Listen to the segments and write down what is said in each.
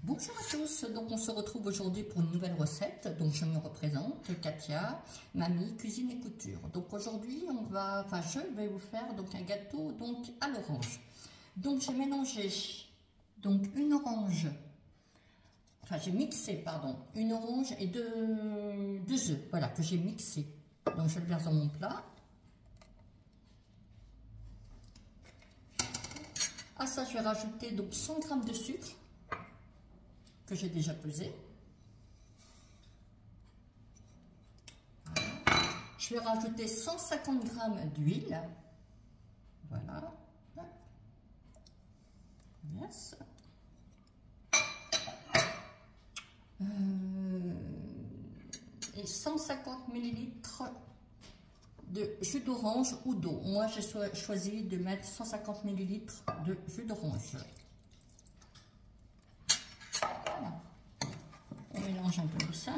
Bonjour à tous, donc on se retrouve aujourd'hui pour une nouvelle recette. Donc je me représente, Katia, mamie, cuisine et couture. Donc aujourd'hui je vais vous faire donc un gâteau donc à l'orange. Donc j'ai mélangé donc une orange, j'ai mixé pardon, une orange et deux œufs, voilà que j'ai mixé. Donc je le verse dans mon plat. À ça je vais rajouter donc 100 g de sucre que j'ai déjà pesé. Je vais rajouter 150 g d'huile. Voilà. Yes. Et 150 ml de jus d'orange ou d'eau. Moi, j'ai choisi de mettre 150 ml de jus d'orange. Voilà. On mélange un peu tout ça.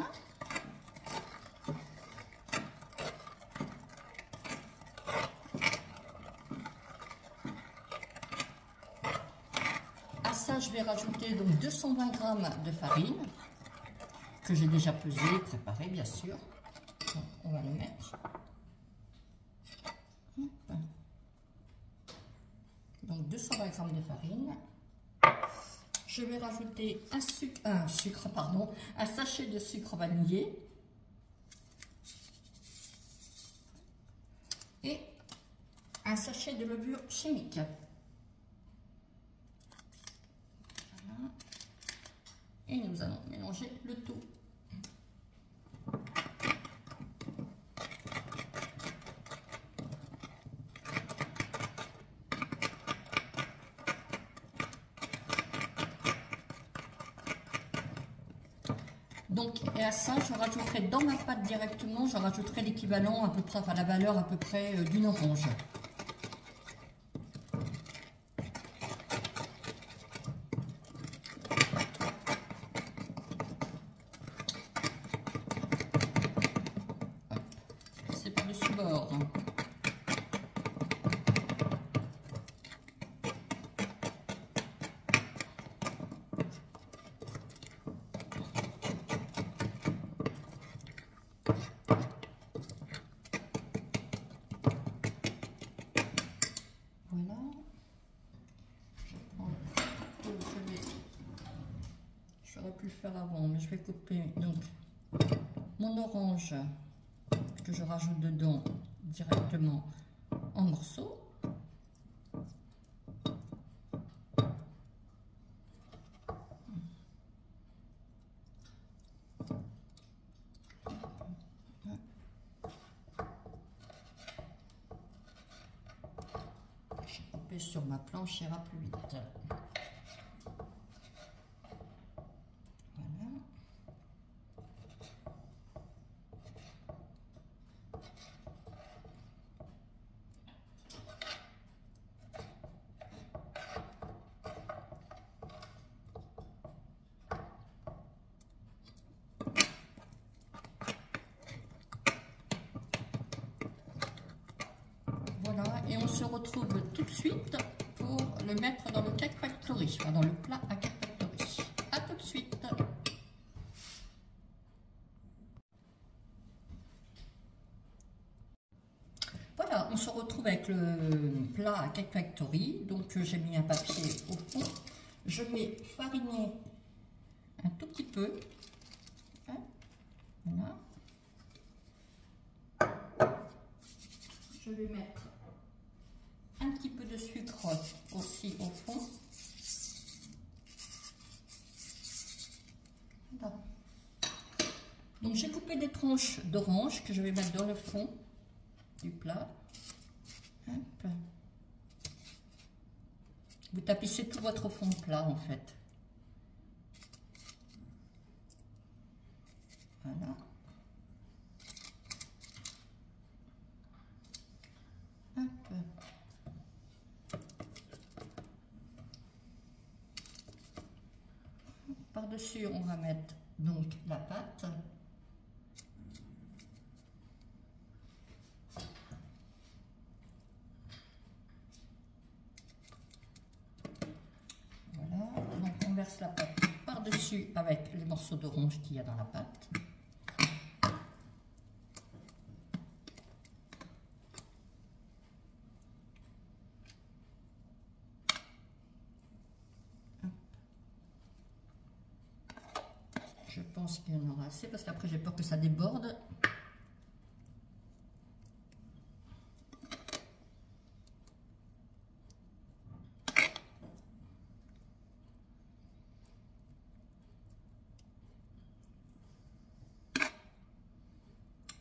À ça, je vais rajouter donc 220 g de farine que j'ai déjà pesé, préparé bien sûr. Donc, on va le mettre. Donc 220 g de farine. Je vais rajouter un sachet de sucre vanillé et un sachet de levure chimique. Voilà. Et nous allons mélanger le tout. Donc, et à ça, je rajouterai dans ma pâte directement, je rajouterai l'équivalent à peu près, la valeur à peu près d'une orange. C'est par-dessus bord. Voilà, j'aurais pu le faire avant, mais je vais couper donc mon orange que je rajoute dedans directement en morceaux. Sur ma planche, ça ira plus vite. Voilà. Voilà, et on se retrouve tout de suite pour le mettre dans le Cake Factory, dans le plat à Cake Factory. A tout de suite. Voilà, on se retrouve avec le plat à Cake Factory. Donc j'ai mis un papier au fond. Je vais fariner un tout petit peu. Voilà. Je vais mettre un petit peu de sucre aussi au fond. Voilà. Donc j'ai coupé des tranches d'orange que je vais mettre dans le fond du plat. Hop. Vous tapissez tout votre fond de plat en fait. Voilà. Par-dessus, on va mettre donc la pâte. Voilà, donc on verse la pâte par par-dessus avec les morceaux d'orange qu'il y a dans la pâte. Je pense qu'il y en aura assez parce qu'après j'ai peur que ça déborde.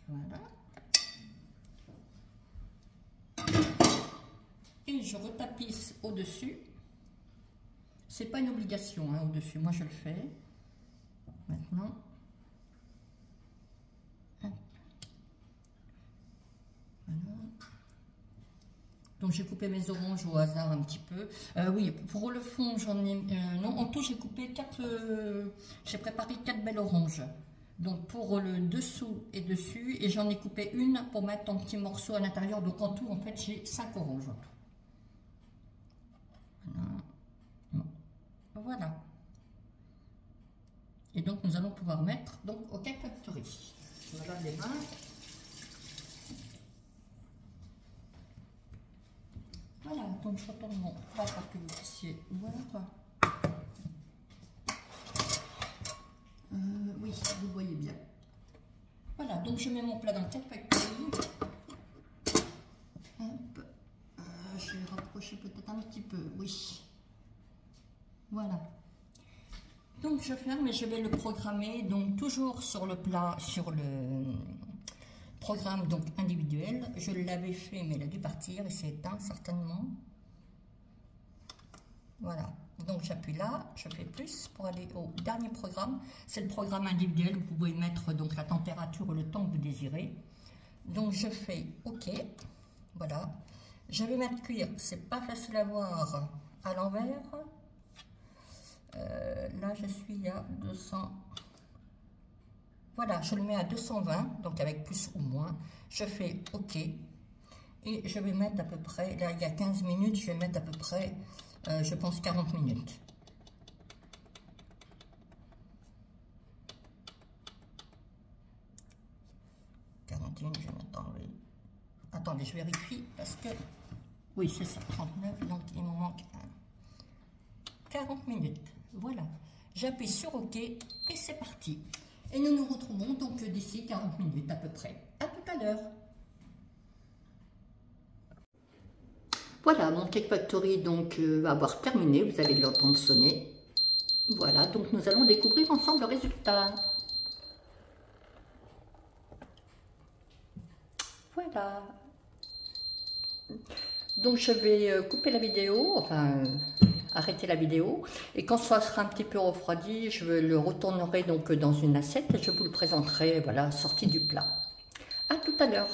Voilà. Et je retapisse au-dessus. C'est pas une obligation hein, au-dessus, moi je le fais. Maintenant. Voilà. Donc j'ai coupé mes oranges au hasard un petit peu. Oui, pour le fond, j'en ai... non, en tout j'ai coupé 4... j'ai préparé 4 belles oranges. Donc pour le dessous et dessus, et j'en ai coupé une pour mettre en petits morceaux à l'intérieur. Donc en tout, en fait, j'ai 5 oranges en tout. Voilà. Voilà. Et donc nous allons pouvoir mettre donc au Cake Factory. Je me lave les mains. Voilà, donc je retourne mon plat pour que vous puissiez voir. Oui, vous voyez bien. Voilà, donc je mets mon plat dans le Cake Factory. Hop. Je vais rapprocher peut-être un petit peu, oui. Voilà. Donc je ferme et je vais le programmer, donc toujours sur le plat, sur le programme donc individuel. Je l'avais fait mais il a dû partir et s'est éteint certainement. Voilà, donc j'appuie là, je fais plus pour aller au dernier programme. C'est le programme individuel, vous pouvez mettre donc la température ou le temps que vous désirez. Donc je fais OK, voilà. Je vais mettre cuire, c'est pas facile à voir à l'envers. Là je suis à 200, voilà, je le mets à 220, donc avec plus ou moins. Je fais OK et je vais mettre à peu près, là il y a 15 minutes, je vais mettre à peu près je pense 40 minutes. Je vais mettre enlever. Attendez, je vérifie parce que oui c'est ça, 39, donc il me manque 40 minutes. Voilà, j'appuie sur OK et c'est parti. Et nous nous retrouvons donc d'ici 40 minutes à peu près. À tout à l'heure. Voilà, mon Cake Factory donc va avoir terminé, vous allez l'entendre sonner. Voilà, donc nous allons découvrir ensemble le résultat. Voilà. Donc je vais couper la vidéo, enfin arrêter la vidéo, et quand ça sera un petit peu refroidi, je le retournerai donc dans une assiette et je vous le présenterai, voilà, sorti du plat. À tout à l'heure.